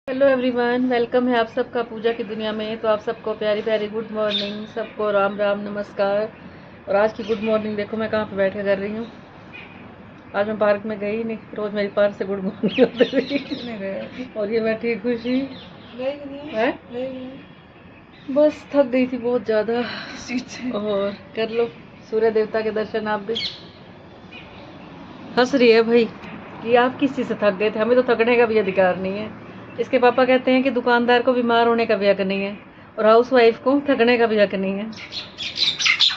Hello everyone, welcome है आप सबका पूजा की दुनिया में। तो आप सबको प्यारी प्यारी गुड मॉर्निंग, सबको राम राम नमस्कार। और आज की गुड मॉर्निंग देखो मैं कहाँ पे बैठ के कर रही हूँ। आज मैं पार्क में गई नहीं, रोज मेरी पार्क से गुड मॉर्निंग होती थी। और ये बैठी खुशी है, बस थक गई थी बहुत ज़्यादा। और कर लो सूर्य देवता के दर्शन आप भी। हंस रही है भाई कि आप किस चीज़ से थक गए थे, हमें तो थकने का भी अधिकार नहीं है। इसके पापा कहते हैं कि दुकानदार को बीमार होने का भी हक नहीं है और हाउस वाइफ को थकने का भी हक नहीं है।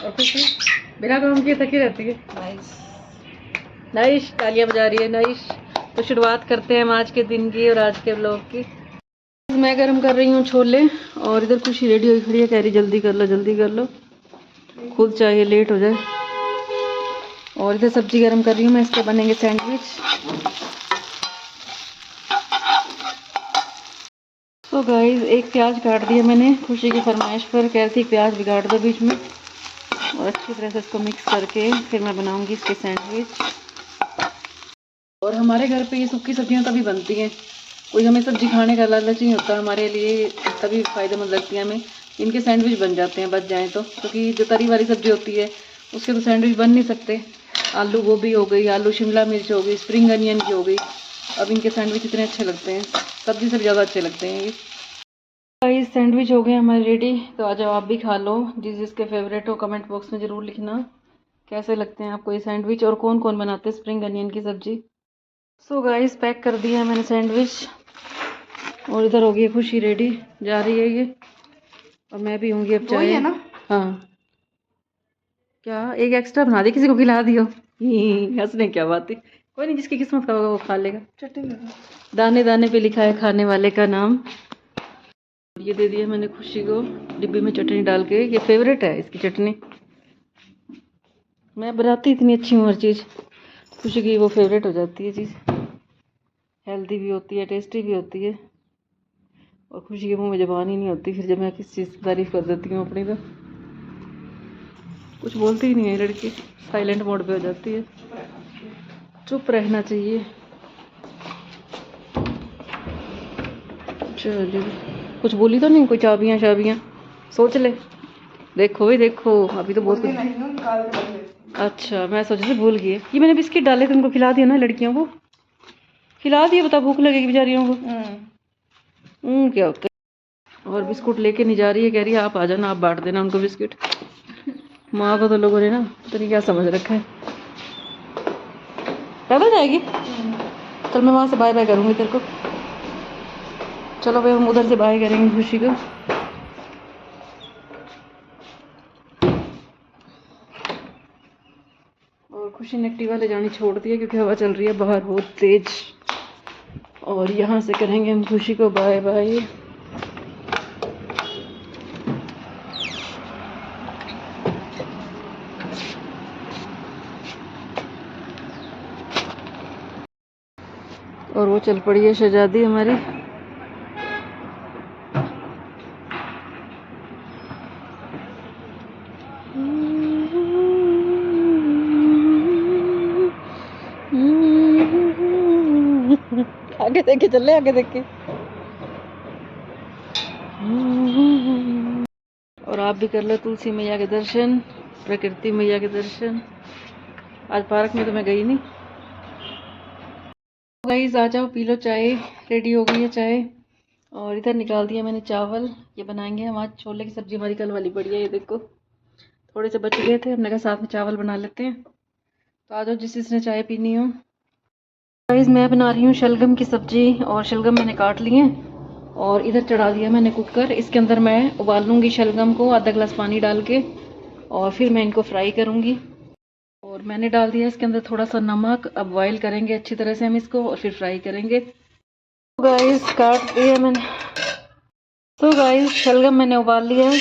और कुछ बिना काम किए थकी रहती है। नाइस नाइस, तालियां बजा रही है, नाइस। तो शुरुआत करते हैं हम आज के दिन की और आज के ब्लॉग की। मैं गर्म कर रही हूँ छोले और इधर खुशी रेडी हुई खड़ी है, कह रही जल्दी कर लो जल्दी कर लो, खुद चाहिए लेट हो जाए। और इधर सब्जी गर्म कर रही हूँ मैं, इसके बनेंगे सैंडविच। तो गाइस एक प्याज काट दिया मैंने खुशी की फरमाइश पर, कह रही थी प्याज भी काट दो बीच में। और अच्छी तरह से इसको मिक्स करके फिर मैं बनाऊंगी इसके सैंडविच। और हमारे घर पे ये सूखी सब्जियां तभी बनती हैं, कोई हमें सब्जी खाने का लालच नहीं होता, हमारे लिए तभी फ़ायदेमंद लगती है हमें। इनके सैंडविच बन जाते हैं बच जाएँ तो, क्योंकि जो तरी वाली सब्जी होती है उसके तो सैंडविच बन नहीं सकते। आलू गोभी हो गई, आलू शिमला मिर्च हो गई, स्प्रिंग अनियन की हो गई, अब इनके सैंडविच इतने अच्छे लगते हैं, सब्जी से ज़्यादा अच्छे लगते हैं ये। गाइस सैंडविच हो गए हमारे रेडी, तो आ जाओ आप भी खा लो। जिस जिसके फेवरेट हो कमेंट बॉक्स में ज़रूर लिखना कैसे लगते हैं आपको ये सैंडविच और कौन कौन बनाते हैं स्प्रिंग अनियन की सब्जी। सो गाइस पैक कर दिया है मैंने सैंडविच और इधर हो गई खुशी रेडी, जा रही है ये। और मैं भी होंगी अब चाय है ना। हाँ क्या एक एक्स्ट्रा बना दी, किसी को खिला दियो। हंसने क्या बात है, कोई नहीं, जिसकी किस्मत का होगा वो खा लेगा। चटनी दाने दाने पे लिखा है खाने वाले का नाम। ये दे दिया मैंने खुशी को डिब्बी में चटनी डाल के, ये फेवरेट है इसकी चटनी। मैं बनाती इतनी अच्छी हूँ हर चीज़, खुशी की वो फेवरेट हो जाती है चीज़, हेल्दी भी होती है टेस्टी भी होती है। और खुशी के मुंह में ज़बान ही नहीं होती फिर जब मैं किसी चीज़ की तारीफ़ कर देती हूँ अपनी, तो कुछ बोलती ही नहीं है लड़की, साइलेंट मोड पे हो जाती है। चुप रहना चाहिए। चलिए कुछ बोली तो नहीं, कोई चाबियाँ शाबियाँ सोच ले। देखो भाई देखो, अभी तो बहुत कुछ। अच्छा मैं सोच रही भूल गई, ये मैंने बिस्किट डाले थे उनको खिला दिया ना, लड़कियों को खिला दिया, बता भूख लगेगी बेचारियों को। क्या होता है। और बिस्कुट लेके नहीं जा रही है, कह रही है आप आ जाना, आप बांट देना उनको बिस्किट। माँ को तो लोगों ने ना पता नहीं क्या समझ रखा है। पैदल जाएगी, चल मैं वहाँ से बाय बाय करूँगी तेरे को। चलो भाई हम उधर से बाय करेंगे खुशी को। और खुशी ने एक्टिवा ले जानी छोड़ दी है क्योंकि हवा चल रही है बाहर बहुत तेज। और यहाँ से करेंगे हम खुशी को बाय बाय। और वो चल पड़ी है शहजादी हमारी। आगे देख के चल, आगे देख के। और आप भी कर लो तुलसी मैया के दर्शन, प्रकृति मैया के दर्शन। आज पार्क में तो मैं गई नहीं। गाइस आ जाओ पी लो चाय, रेडी हो गई है चाय। और इधर निकाल दिया मैंने चावल, ये बनाएंगे हम आज छोले की सब्जी, हमारी कल वाली पड़ी है, ये देखो थोड़े से बच गए थे, हमने कहा साथ में चावल बना लेते हैं। तो आ जाओ जिस जिसने चाय पीनी हो। गाइस मैं बना रही हूँ शलगम की सब्जी और शलगम मैंने काट लिए और इधर चढ़ा दिया मैंने कुकर। इसके अंदर मैं उबाल लूँगी शलगम को आधा गिलास पानी डाल के और फिर मैं इनको फ्राई करूँगी। और मैंने डाल दिया इसके अंदर थोड़ा सा नमक। अब बॉईल करेंगे अच्छी तरह से हम इसको और फिर फ्राई करेंगे। तो गाइस काट दिया मैंने, तो गाइस शलगम मैंने उबाल लिया है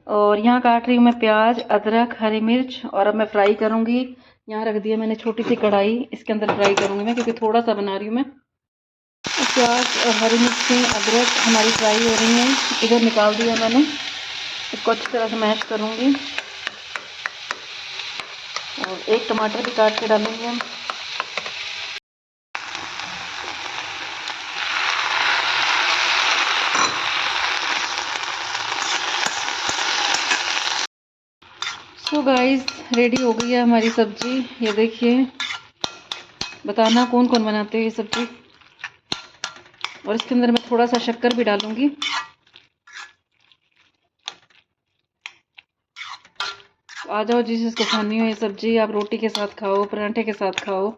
और यहाँ काट रही हूँ मैं प्याज अदरक हरी मिर्च और अब मैं फ्राई करूँगी। यहाँ रख दिया मैंने छोटी सी कढ़ाई, इसके अंदर फ्राई करूँगी मैं क्योंकि थोड़ा सा बना रही हूँ मैं। प्याज और हरी मिर्ची अदरक हमारी फ्राई हो रही हैं, इधर निकाल दिया मैंने, इसको अच्छी तरह से मैश करूँगी। और एक टमाटर भी काट के डालेंगे हम। तो गाइस रेडी हो गई है हमारी सब्जी। ये देखिए, बताना कौन कौन बनाते हैं ये सब्जी। और इसके अंदर मैं थोड़ा सा शक्कर भी डालूंगी। आ जाओ जिस जिसको खानी हो ये सब्जी, आप रोटी के साथ खाओ, पराठे के साथ खाओ,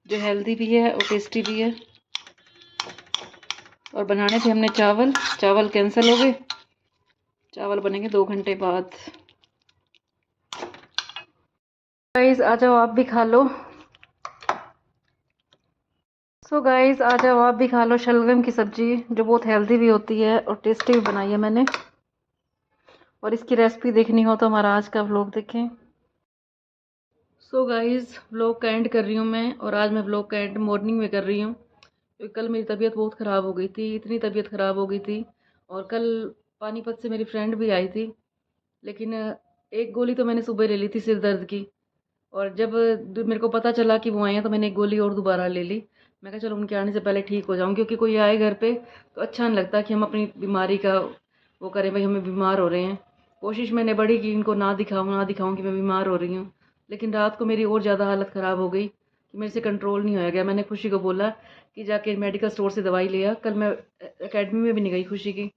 जो हेल्दी भी है और टेस्टी भी है। और बनाने थे हमने चावल, चावल कैंसिल हो गए, चावल बनेंगे 2 घंटे बाद। गाइस आ जाओ आप भी खा लो। सो गाइस आ जाओ आप भी खा लो शलगम की सब्जी, जो बहुत हेल्दी भी होती है और टेस्टी भी बनाई है मैंने। और इसकी रेसिपी देखनी हो तो हमारा आज का व्लॉग देखें। सो गाइस व्लॉग का एंड कर रही हूँ मैं, और आज मैं व्लॉग का एंड मॉर्निंग में कर रही हूँ क्योंकि कल मेरी तबीयत बहुत ख़राब हो गई थी, इतनी तबीयत ख़राब हो गई थी। और कल पानीपत से मेरी फ्रेंड भी आई थी, लेकिन एक गोली तो मैंने सुबह ले ली थी सिर दर्द की। और जब मेरे को पता चला कि वो आए हैं तो मैंने एक गोली और दोबारा ले ली। मैं कहा चलो उनके आने से पहले ठीक हो जाऊँ, क्योंकि कोई आए घर पे तो अच्छा नहीं लगता कि हम अपनी बीमारी का वो करें, भाई हमें बीमार हो रहे हैं। कोशिश मैंने बड़ी कि इनको ना दिखाऊँ कि मैं बीमार हो रही हूँ। लेकिन रात को मेरी और ज़्यादा हालत ख़राब हो गई कि मेरे से कंट्रोल नहीं होया गया। मैंने खुशी को बोला कि जाके मेडिकल स्टोर से दवाई ले आ। कल मैं एकेडमी में भी नहीं गई खुशी की,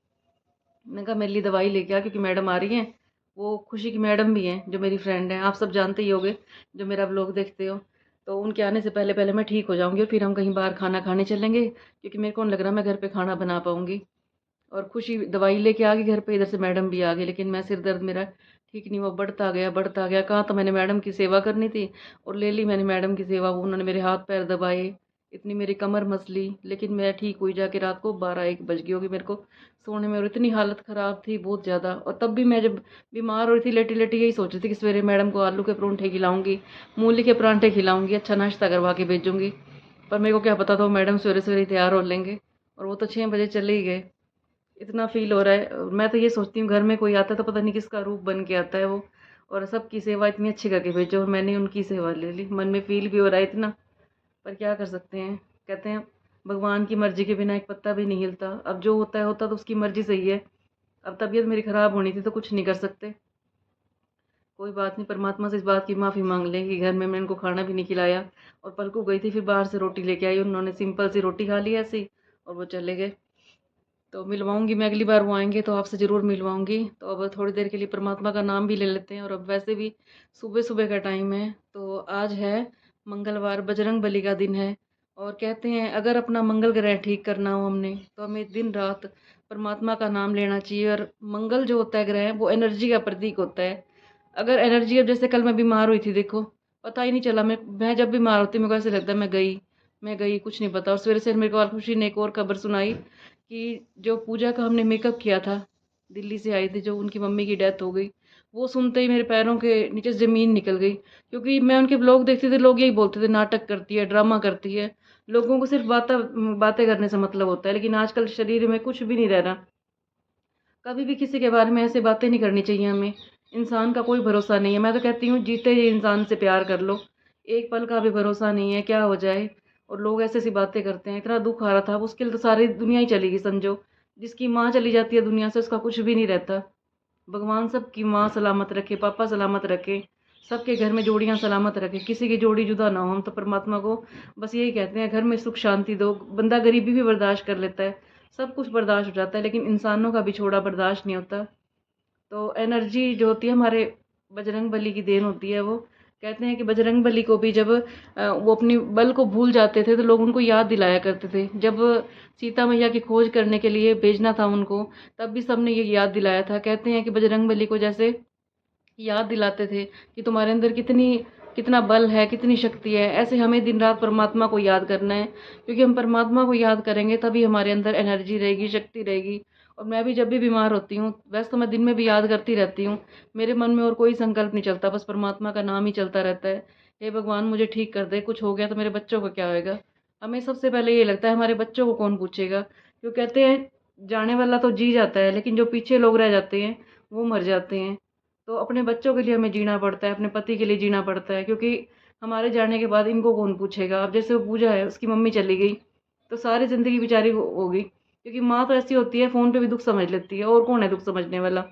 मैंने कहा मेरे लिए दवाई लेके आ क्योंकि मैडम आ रही हैं। वो खुशी की मैडम भी हैं जो मेरी फ्रेंड हैं, आप सब जानते ही होगे जो मेरा व्लॉग देखते हो। तो उनके आने से पहले पहले मैं ठीक हो जाऊंगी और फिर हम कहीं बाहर खाना खाने चलेंगे, क्योंकि मेरे को नहीं लग रहा मैं घर पे खाना बना पाऊंगी। और खुशी दवाई लेके आ गई घर पे, इधर से मैडम भी आ गई, लेकिन मैं सिर दर्द मेरा ठीक नहीं हुआ, बढ़ता गया बढ़ता गया। कहाँ तो मैंने मैडम की सेवा करनी थी और ले ली मैंने मैडम की सेवा। उन्होंने मेरे हाथ पैर दबाए, इतनी मेरी कमर मसली, लेकिन मैं ठीक हुई जाके। रात को 12-1 बज गई होगी मेरे को सोने में, और इतनी हालत ख़राब थी बहुत ज़्यादा। और तब भी मैं जब बीमार हो रही थी लेटी लेटी यही सोच रही थी कि सवेरे मैडम को आलू के परांठे खिलाऊंगी, मूली के परांठे खिलाऊंगी, अच्छा नाश्ता करवा के भेजूंगी। पर मेरे को क्या पता था वो मैडम सवेरे सवेरे तैयार हो लेंगे, और वो तो 6 बजे चले ही गए। इतना फील हो रहा है, मैं तो ये सोचती हूँ घर में कोई आता है तो पता नहीं किसका रूप बन के आता है वो, और सबकी सेवा इतनी अच्छी करके भेजो, और मैंने उनकी सेवा ले ली। मन में फील भी हो रहा है इतना, पर क्या कर सकते हैं। कहते हैं भगवान की मर्जी के बिना एक पत्ता भी नहीं हिलता। अब जो होता है होता तो उसकी मर्जी सही है। अब तबीयत मेरी ख़राब होनी थी तो कुछ नहीं कर सकते। कोई बात नहीं, परमात्मा से इस बात की माफ़ी मांग लें कि घर में मैंने उनको खाना भी नहीं खिलाया। और पलकू गई थी फिर बाहर से रोटी लेके आई, उन्होंने सिंपल सी रोटी खा ली ऐसी और वो चले गए। तो मिलवाऊंगी मैं, अगली बार वो आएंगे तो आपसे ज़रूर मिलवाऊंगी। तो अब थोड़ी देर के लिए परमात्मा का नाम भी ले लेते हैं। और अब वैसे भी सुबह सुबह का टाइम है, तो आज है मंगलवार, बजरंग बली का दिन है। और कहते हैं अगर अपना मंगल ग्रह ठीक करना हो हमने, तो हमें दिन रात परमात्मा का नाम लेना चाहिए। और मंगल जो होता है ग्रह, वो एनर्जी का प्रतीक होता है। अगर एनर्जी, अब जैसे कल मैं बीमार हुई थी देखो, पता ही नहीं चला। मैं जब बीमार होती मेरे को ऐसे लगता है मैं गई कुछ नहीं पता। और सवेरे से मेरे को खुशी ने एक और खबर सुनाई कि जो पूजा का हमने मेकअप किया था, दिल्ली से आई थी जो, उनकी मम्मी की डेथ हो गई। वो सुनते ही मेरे पैरों के नीचे ज़मीन निकल गई, क्योंकि मैं उनके ब्लॉग देखती थी, लोग यही बोलते थे नाटक करती है, ड्रामा करती है, लोगों को सिर्फ बातें करने से मतलब होता है। लेकिन आजकल शरीर में कुछ भी नहीं रह रहा। कभी भी किसी के बारे में ऐसे बातें नहीं करनी चाहिए हमें। इंसान का कोई भरोसा नहीं है। मैं तो कहती हूँ जीते ही इंसान से प्यार कर लो, एक पल का भी भरोसा नहीं है क्या हो जाए। और लोग ऐसे ऐसी बातें करते हैं। इतना दुख आ रहा था, उसके लिए तो सारी दुनिया ही चली गई समझो। जिसकी माँ चली जाती है दुनिया से उसका कुछ भी नहीं रहता। भगवान सबकी माँ सलामत रखे, पापा सलामत रखे, सबके घर में जोड़ियाँ सलामत रखे, किसी की जोड़ी जुदा ना हो। हम तो परमात्मा को बस यही कहते हैं घर में सुख शांति दो। बंदा गरीबी भी बर्दाश्त कर लेता है, सब कुछ बर्दाश्त हो जाता है, लेकिन इंसानों का बिछोड़ा बर्दाश्त नहीं होता। तो एनर्जी जो होती है हमारे बजरंग बली की देन होती है वो। कहते हैं कि बजरंग बली को भी जब वो अपनी बल को भूल जाते थे तो लोग उनको याद दिलाया करते थे। जब सीता मैया की खोज करने के लिए भेजना था उनको, तब भी सबने ये याद दिलाया था। कहते हैं कि बजरंग बली को जैसे याद दिलाते थे कि तुम्हारे अंदर कितना बल है, कितनी शक्ति है। ऐसे हमें दिन रात परमात्मा को याद करना है, क्योंकि हम परमात्मा को याद करेंगे तभी हमारे अंदर एनर्जी रहेगी, शक्ति रहेगी। और मैं भी जब भी बीमार होती हूँ, वैसे तो मैं दिन में भी याद करती रहती हूँ, मेरे मन में और कोई संकल्प नहीं चलता, बस परमात्मा का नाम ही चलता रहता है। हे भगवान मुझे ठीक कर दे, कुछ हो गया तो मेरे बच्चों का क्या होएगा। हमें सबसे पहले ये लगता है हमारे बच्चों को कौन पूछेगा। क्यों कहते हैं जाने वाला तो जी जाता है, लेकिन जो पीछे लोग रह जाते हैं वो मर जाते हैं। तो अपने बच्चों के लिए हमें जीना पड़ता है, अपने पति के लिए जीना पड़ता है, क्योंकि हमारे जाने के बाद इनको कौन पूछेगा। अब जैसे वो पूजा है, उसकी मम्मी चली गई तो सारी ज़िंदगी बेचारी हो गई, क्योंकि माँ तो ऐसी होती है फ़ोन पे भी दुख समझ लेती है, और कौन है दुख समझने वाला।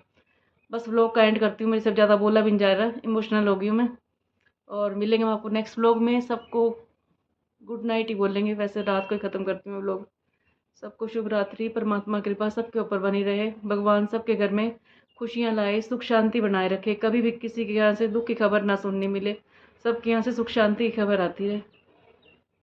बस व्लॉग का एंड करती हूँ, मेरे से ज़्यादा बोला भी नहीं जा रहा, इमोशनल हो गई हूँ मैं। और मिलेंगे हम आपको नेक्स्ट व्लॉग में। सबको गुड नाइट ही बोलेंगे, वैसे रात को ही ख़त्म करती हूँ व्लॉग। सबको शुभ रात्रि, परमात्मा कृपा सबके ऊपर बनी रहे, भगवान सबके घर में खुशियाँ लाए, सुख शांति बनाए रखे, कभी भी किसी के यहाँ से दुख की खबर ना सुनने मिले, सबके यहाँ से सुख शांति की खबर आती रहे।